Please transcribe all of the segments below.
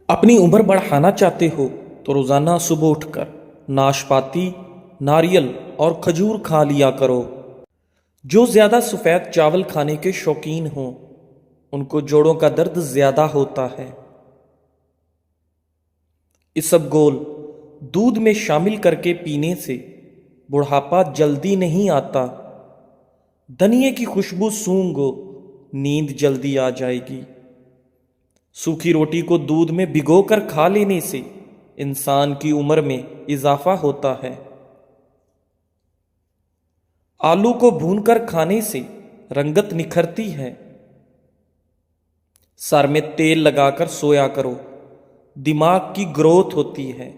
اپنی عمر بڑھانا چاہتے ہو تو روزانہ صبح اٹھ کر ناشپاتی، ناریل اور کھجور کھا لیا کرو۔ جو زیادہ سفید چاول کھانے کے شوقین ہوں ان کو جوڑوں کا درد زیادہ ہوتا ہے۔ اسبگول دودھ میں شامل کر کے پینے سے بڑھاپا جلدی نہیں آتا۔ دھنیے کی خوشبو سونگھو، نیند جلدی آ جائے گی۔ سوکھی روٹی کو دودھ میں بھگو کر کھا لینے سے انسان کی عمر میں اضافہ ہوتا ہے۔ آلو کو بھون کر کھانے سے رنگت نکھرتی ہے۔ سر میں تیل لگا کر سویا کرو، دماغ کی گروتھ ہوتی ہے۔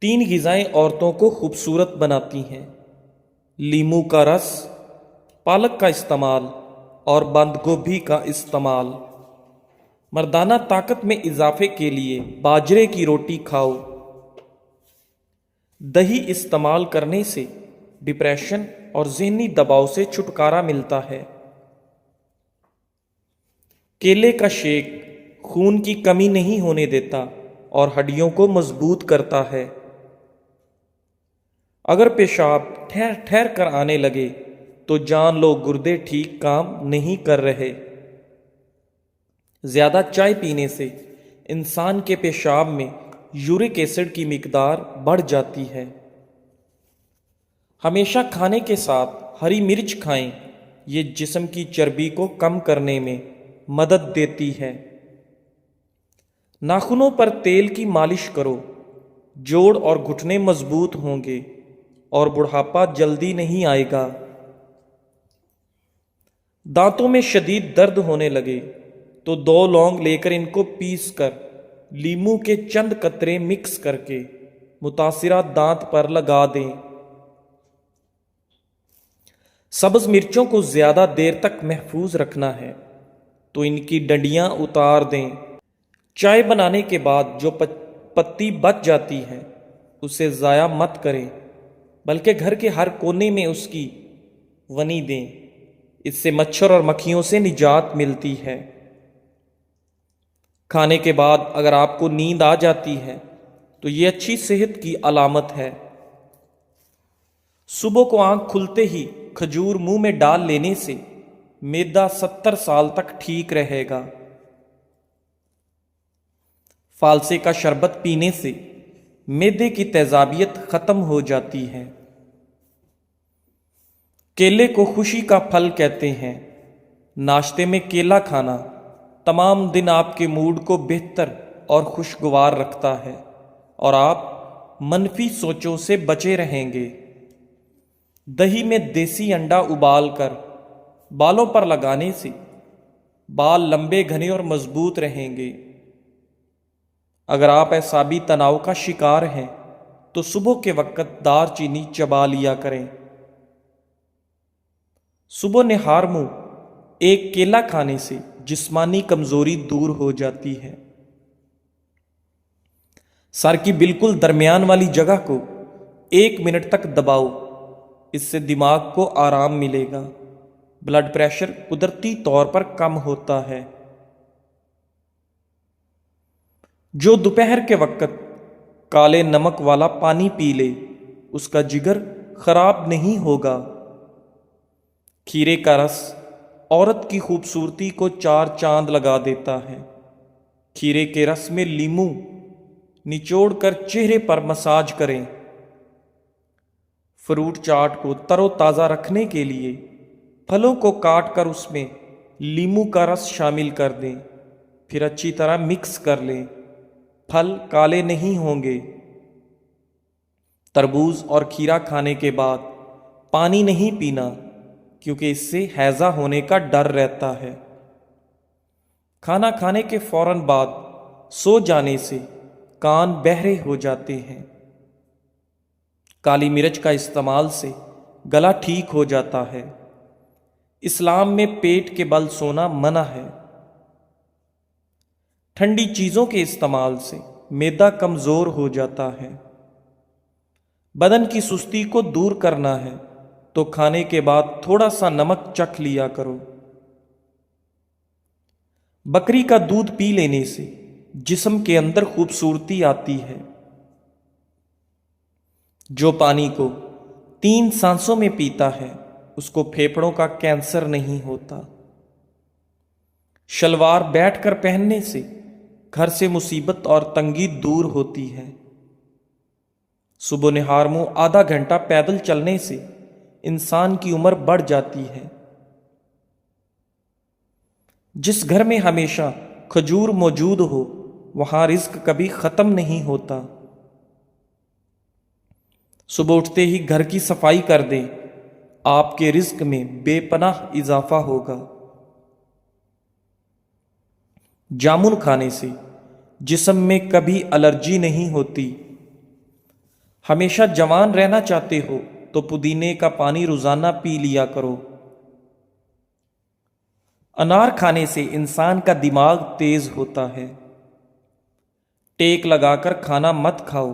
3 غذائیں عورتوں کو خوبصورت بناتی ہیں: لیموں کا رس، پالک کا استعمال اور بند گوبھی کا استعمال۔ مردانہ طاقت میں اضافے کے لیے باجرے کی روٹی کھاؤ۔ دہی استعمال کرنے سے ڈپریشن اور ذہنی دباؤ سے چھٹکارا ملتا ہے۔ کیلے کا شیک خون کی کمی نہیں ہونے دیتا اور ہڈیوں کو مضبوط کرتا ہے۔ اگر پیشاب ٹھہر ٹھہر کر آنے لگے تو جان لو گردے ٹھیک کام نہیں کر رہے۔ زیادہ چائے پینے سے انسان کے پیشاب میں یورک ایسڈ کی مقدار بڑھ جاتی ہے۔ ہمیشہ کھانے کے ساتھ ہری مرچ کھائیں، یہ جسم کی چربی کو کم کرنے میں مدد دیتی ہے۔ ناخنوں پر تیل کی مالش کرو، جوڑ اور گھٹنے مضبوط ہوں گے اور بڑھاپا جلدی نہیں آئے گا۔ دانتوں میں شدید درد ہونے لگے تو 2 لونگ لے کر ان کو پیس کر لیموں کے چند قطرے مکس کر کے متاثرہ دانت پر لگا دیں۔ سبز مرچوں کو زیادہ دیر تک محفوظ رکھنا ہے تو ان کی ڈنڈیاں اتار دیں۔ چائے بنانے کے بعد جو پتی بچ جاتی ہے اسے ضائع مت کریں، بلکہ گھر کے ہر کونے میں اس کی ونی دیں۔ اس سے مچھر اور مکھیوں سے نجات ملتی ہے۔ کھانے کے بعد اگر آپ کو نیند آ جاتی ہے تو یہ اچھی صحت کی علامت ہے۔ صبح کو آنکھ کھلتے ہی کھجور منہ میں ڈال لینے سے معدہ 70 سال تک ٹھیک رہے گا۔ فالسے کا شربت پینے سے معدے کی تیزابیت ختم ہو جاتی ہے۔ کیلے کو خوشی کا پھل کہتے ہیں۔ ناشتے میں کیلا کھانا تمام دن آپ کے موڈ کو بہتر اور خوشگوار رکھتا ہے اور آپ منفی سوچوں سے بچے رہیں گے۔ دہی میں دیسی انڈا ابال کر بالوں پر لگانے سے بال لمبے گھنے اور مضبوط رہیں گے۔ اگر آپ اعصابی تناؤ کا شکار ہیں تو صبح کے وقت دار چینی چبا لیا کریں۔ صبح نہار منہ ایک کیلا کھانے سے جسمانی کمزوری دور ہو جاتی ہے۔ سر کی بالکل درمیان والی جگہ کو 1 منٹ تک دباؤ، اس سے دماغ کو آرام ملے گا۔ بلڈ پریشر قدرتی طور پر کم ہوتا ہے۔ جو دوپہر کے وقت کالے نمک والا پانی پی لے اس کا جگر خراب نہیں ہوگا۔ کھیرے کا رس عورت کی خوبصورتی کو 4 چاند لگا دیتا ہے۔ کھیرے کے رس میں لیموں نچوڑ کر چہرے پر مساج کریں۔ فروٹ چاٹ کو تر و تازہ رکھنے کے لیے پھلوں کو کاٹ کر اس میں لیموں کا رس شامل کر دیں، پھر اچھی طرح مکس کر لیں۔ پھل کالے نہیں ہوں گے۔ تربوز اور کھیرا کھانے کے بعد پانی نہیں پینا کیونکہ اس سے ہیضہ ہونے کا ڈر رہتا ہے۔ کھانا کھانے کے فوراً بعد سو جانے سے کان بہرے ہو جاتے ہیں۔ کالی مرچ کا استعمال سے گلا ٹھیک ہو جاتا ہے۔ اسلام میں پیٹ کے بل سونا منع ہے۔ ٹھنڈی چیزوں کے استعمال سے معدہ کمزور ہو جاتا ہے۔ بدن کی سستی کو دور کرنا ہے تو کھانے کے بعد تھوڑا سا نمک چکھ لیا کرو۔ بکری کا دودھ پی لینے سے جسم کے اندر خوبصورتی آتی ہے۔ جو پانی کو 3 سانسوں میں پیتا ہے اس کو پھیپھڑوں کا کینسر نہیں ہوتا۔ شلوار بیٹھ کر پہننے سے گھر سے مصیبت اور تنگی دور ہوتی ہے۔ صبح نہار منہ آدھا گھنٹہ پیدل چلنے سے انسان کی عمر بڑھ جاتی ہے۔ جس گھر میں ہمیشہ کھجور موجود ہو وہاں رزق کبھی ختم نہیں ہوتا۔ صبح اٹھتے ہی گھر کی صفائی کر دیں، آپ کے رزق میں بے پناہ اضافہ ہوگا۔ جامن کھانے سے جسم میں کبھی الرجی نہیں ہوتی۔ ہمیشہ جوان رہنا چاہتے ہو تو پودینے کا پانی روزانہ پی لیا کرو۔ انار کھانے سے انسان کا دماغ تیز ہوتا ہے۔ ٹیک لگا کر کھانا مت کھاؤ،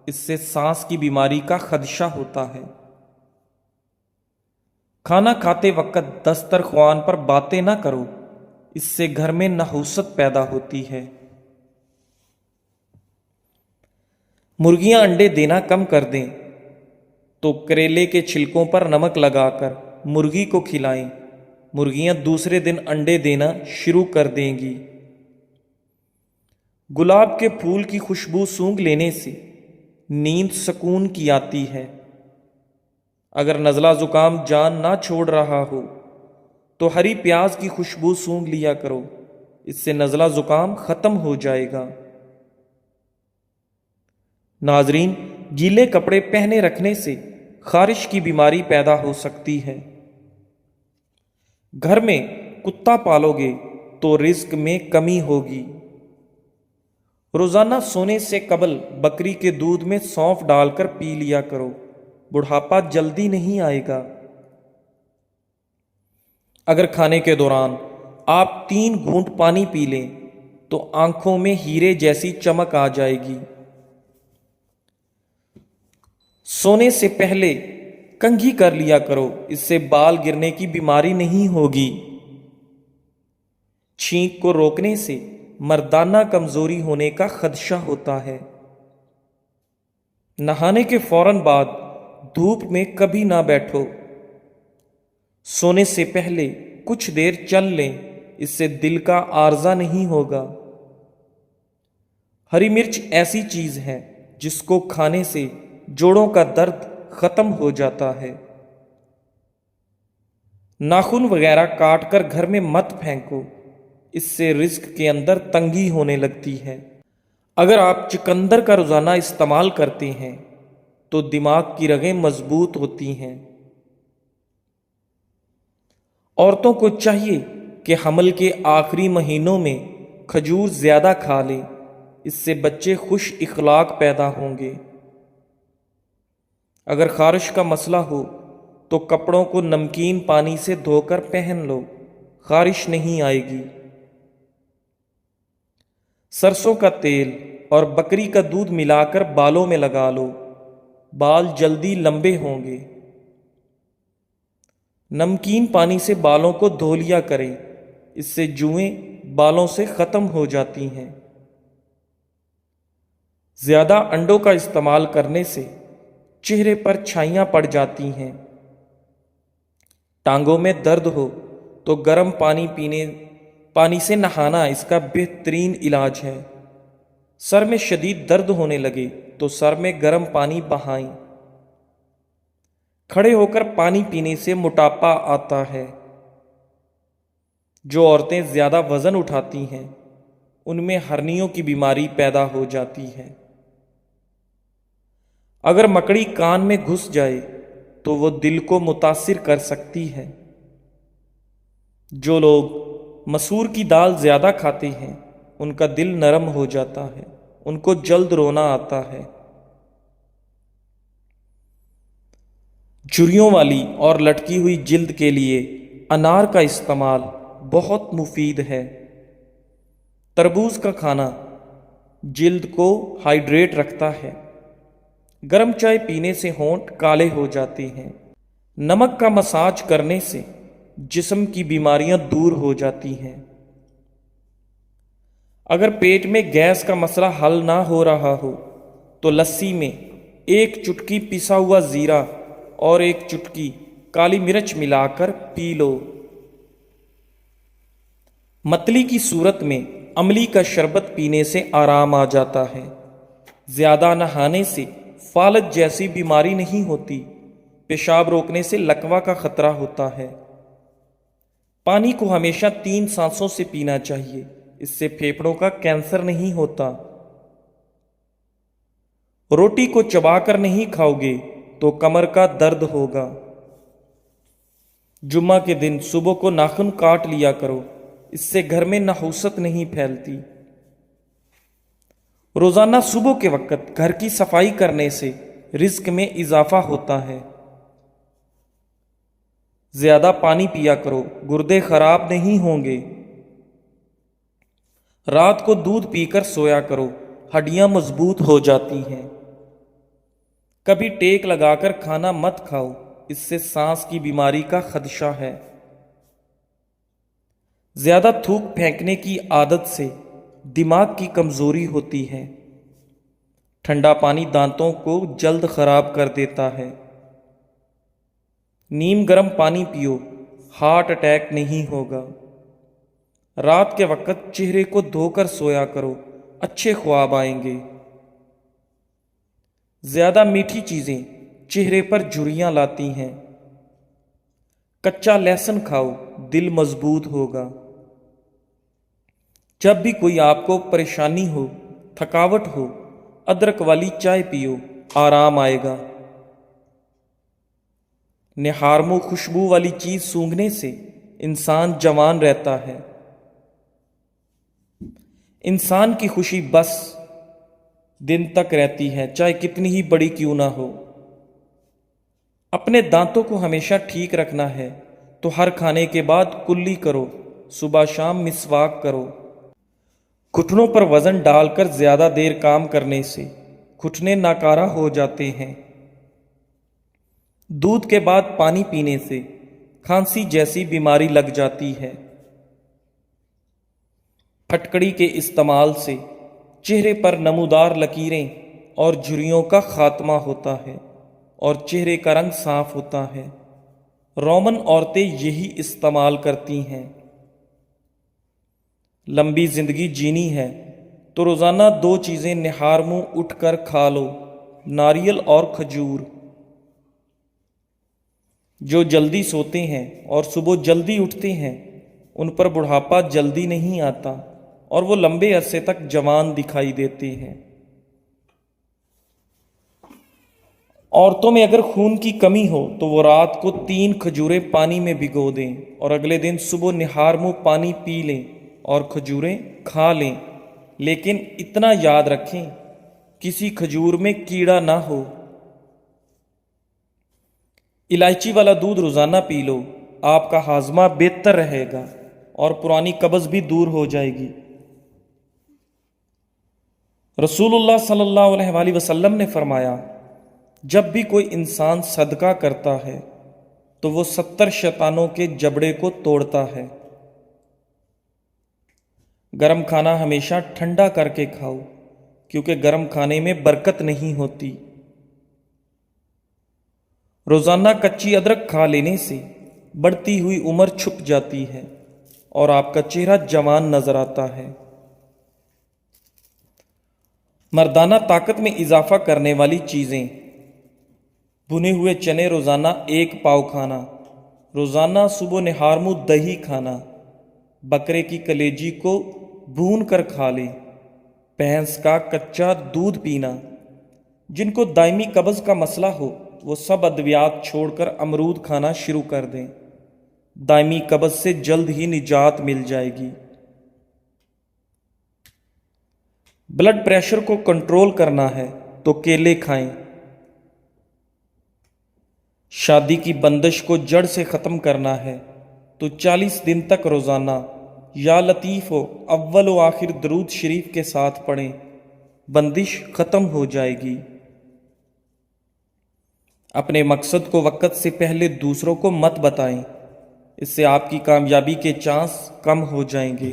اس سے سانس کی بیماری کا خدشہ ہوتا ہے۔ کھانا کھاتے وقت دسترخوان پر باتیں نہ کرو، اس سے گھر میں نحوست پیدا ہوتی ہے۔ مرغیاں انڈے دینا کم کر دیں تو کریلے کے چھلکوں پر نمک لگا کر مرغی کو کھلائیں، مرغیاں دوسرے دن انڈے دینا شروع کر دیں گی۔ گلاب کے پھول کی خوشبو سونگھ لینے سے نیند سکون کی آتی ہے۔ اگر نزلہ زکام جان نہ چھوڑ رہا ہو تو ہری پیاز کی خوشبو سونگھ لیا کرو، اس سے نزلہ زکام ختم ہو جائے گا۔ ناظرین، گیلے کپڑے پہنے رکھنے سے خارش کی بیماری پیدا ہو سکتی ہے۔ گھر میں کتا پالو گے تو رزق میں کمی ہوگی۔ روزانہ سونے سے قبل بکری کے دودھ میں سونف ڈال کر پی لیا کرو، بڑھاپا جلدی نہیں آئے گا۔ اگر کھانے کے دوران آپ 3 گھونٹ پانی پی لیں تو آنکھوں میں ہیرے جیسی چمک آ جائے گی۔ سونے سے پہلے کنگھی کر لیا کرو، اس سے بال گرنے کی بیماری نہیں ہوگی۔ چھینک کو روکنے سے مردانہ کمزوری ہونے کا خدشہ ہوتا ہے۔ نہانے کے فوراً بعد دھوپ میں کبھی نہ بیٹھو۔ سونے سے پہلے کچھ دیر چل لیں، اس سے دل کا عارضہ نہیں ہوگا۔ ہری مرچ ایسی چیز ہے جس کو کھانے سے جوڑوں کا درد ختم ہو جاتا ہے۔ ناخن وغیرہ کاٹ کر گھر میں مت پھینکو، اس سے رزق کے اندر تنگی ہونے لگتی ہے۔ اگر آپ چقندر کا روزانہ استعمال کرتے ہیں تو دماغ کی رگیں مضبوط ہوتی ہیں۔ عورتوں کو چاہیے کہ حمل کے آخری مہینوں میں کھجور زیادہ کھا لیں، اس سے بچے خوش اخلاق پیدا ہوں گے۔ اگر خارش کا مسئلہ ہو تو کپڑوں کو نمکین پانی سے دھو کر پہن لو، خارش نہیں آئے گی۔ سرسوں کا تیل اور بکری کا دودھ ملا کر بالوں میں لگا لو، بال جلدی لمبے ہوں گے۔ نمکین پانی سے بالوں کو دھو لیا کریں، اس سے جوئیں بالوں سے ختم ہو جاتی ہیں۔ زیادہ انڈوں کا استعمال کرنے سے چہرے پر چھائیاں پڑ جاتی ہیں۔ ٹانگوں میں درد ہو تو گرم پانی سے نہانا اس کا بہترین علاج ہے۔ سر میں شدید درد ہونے لگے تو سر میں گرم پانی بہائیں۔ کھڑے ہو کر پانی پینے سے موٹاپا آتا ہے۔ جو عورتیں زیادہ وزن اٹھاتی ہیں ان میں ہرنیوں کی بیماری پیدا ہو جاتی ہے۔ اگر مکڑی کان میں گھس جائے تو وہ دل کو متاثر کر سکتی ہے۔ جو لوگ مسور کی دال زیادہ کھاتے ہیں ان کا دل نرم ہو جاتا ہے، ان کو جلد رونا آتا ہے۔ جھریوں والی اور لٹکی ہوئی جلد کے لیے انار کا استعمال بہت مفید ہے۔ تربوز کا کھانا جلد کو ہائیڈریٹ رکھتا ہے۔ گرم چائے پینے سے ہونٹ کالے ہو جاتے ہیں۔ نمک کا مساج کرنے سے جسم کی بیماریاں دور ہو جاتی ہیں۔ اگر پیٹ میں گیس کا مسئلہ حل نہ ہو رہا ہو تو لسی میں 1 چٹکی پسا ہوا زیرہ اور 1 چٹکی کالی مرچ ملا کر پی لو۔ متلی کی صورت میں املی کا شربت پینے سے آرام آ جاتا ہے۔ زیادہ نہانے سے فالج جیسی بیماری نہیں ہوتی۔ پیشاب روکنے سے لکوہ کا خطرہ ہوتا ہے۔ پانی کو ہمیشہ 3 سانسوں سے پینا چاہیے، اس سے پھیپھڑوں کا کینسر نہیں ہوتا۔ روٹی کو چبا کر نہیں کھاؤ گے تو کمر کا درد ہوگا۔ جمعہ کے دن صبح کو ناخن کاٹ لیا کرو، اس سے گھر میں نحوست نہیں پھیلتی۔ روزانہ صبح کے وقت گھر کی صفائی کرنے سے رزق میں اضافہ ہوتا ہے۔ زیادہ پانی پیا کرو، گردے خراب نہیں ہوں گے۔ رات کو دودھ پی کر سویا کرو، ہڈیاں مضبوط ہو جاتی ہیں۔ کبھی ٹیک لگا کر کھانا مت کھاؤ، اس سے سانس کی بیماری کا خدشہ ہے۔ زیادہ تھوک پھینکنے کی عادت سے دماغ کی کمزوری ہوتی ہے۔ ٹھنڈا پانی دانتوں کو جلد خراب کر دیتا ہے۔ نیم گرم پانی پیو، ہارٹ اٹیک نہیں ہوگا۔ رات کے وقت چہرے کو دھو کر سویا کرو، اچھے خواب آئیں گے۔ زیادہ میٹھی چیزیں چہرے پر جھریاں لاتی ہیں۔ کچا لہسن کھاؤ، دل مضبوط ہوگا۔ جب بھی کوئی آپ کو پریشانی ہو، تھکاوٹ ہو، ادرک والی چائے پیو، آرام آئے گا۔ نہارمو خوشبو والی چیز سونگھنے سے انسان جوان رہتا ہے۔ انسان کی خوشی بس دن تک رہتی ہے، چاہے کتنی ہی بڑی کیوں نہ ہو۔ اپنے دانتوں کو ہمیشہ ٹھیک رکھنا ہے تو ہر کھانے کے بعد کلی کرو، صبح شام مسواک کرو۔ گھٹنوں پر وزن ڈال کر زیادہ دیر کام کرنے سے گھٹنے ناکارہ ہو جاتے ہیں۔ دودھ کے بعد پانی پینے سے کھانسی جیسی بیماری لگ جاتی ہے۔ پھٹکڑی کے استعمال سے چہرے پر نمودار لکیریں اور جھریوں کا خاتمہ ہوتا ہے اور چہرے کا رنگ صاف ہوتا ہے۔ رومن عورتیں یہی استعمال کرتی ہیں۔ لمبی زندگی جینی ہے تو روزانہ 2 چیزیں نہار منہ اٹھ کر کھا لو، ناریل اور کھجور۔ جو جلدی سوتے ہیں اور صبح جلدی اٹھتے ہیں ان پر بڑھاپا جلدی نہیں آتا اور وہ لمبے عرصے تک جوان دکھائی دیتے ہیں۔ عورتوں میں اگر خون کی کمی ہو تو وہ رات کو 3 کھجوریں پانی میں بھگو دیں اور اگلے دن صبح نہار منہ پانی پی لیں اور کھجوریں کھا لیں، لیکن اتنا یاد رکھیں کسی کھجور میں کیڑا نہ ہو۔ الائچی والا دودھ روزانہ پی لو، آپ کا ہاضمہ بہتر رہے گا اور پرانی قبض بھی دور ہو جائے گی۔ رسول اللہ صلی اللہ علیہ وآلہ وسلم نے فرمایا، جب بھی کوئی انسان صدقہ کرتا ہے تو وہ 70 شیطانوں کے جبڑے کو توڑتا ہے۔ گرم کھانا ہمیشہ ٹھنڈا کر کے کھاؤ کیونکہ گرم کھانے میں برکت نہیں ہوتی۔ روزانہ کچی ادرک کھا لینے سے بڑھتی ہوئی عمر چھپ جاتی ہے اور آپ کا چہرہ جوان نظر آتا ہے۔ مردانہ طاقت میں اضافہ کرنے والی چیزیں: بھنے ہوئے چنے روزانہ 1 پاؤ کھانا، روزانہ صبح نہار منہ دہی کھانا، بکرے کی کلیجی کو بھون کر کھا لیں، بھینس کا کچا دودھ پینا۔ جن کو دائمی قبض کا مسئلہ ہو وہ سب ادویات چھوڑ کر امرود کھانا شروع کر دیں، دائمی قبض سے جلد ہی نجات مل جائے گی۔ بلڈ پریشر کو کنٹرول کرنا ہے تو کیلے کھائیں۔ شادی کی بندش کو جڑ سے ختم کرنا ہے تو 40 دن تک روزانہ یا لطیف و اول و آخر درود شریف کے ساتھ پڑھیں، بندش ختم ہو جائے گی۔ اپنے مقصد کو وقت سے پہلے دوسروں کو مت بتائیں، اس سے آپ کی کامیابی کے چانس کم ہو جائیں گے۔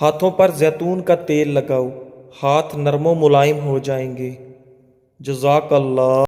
ہاتھوں پر زیتون کا تیل لگاؤ، ہاتھ نرم و ملائم ہو جائیں گے۔ جزاک اللہ۔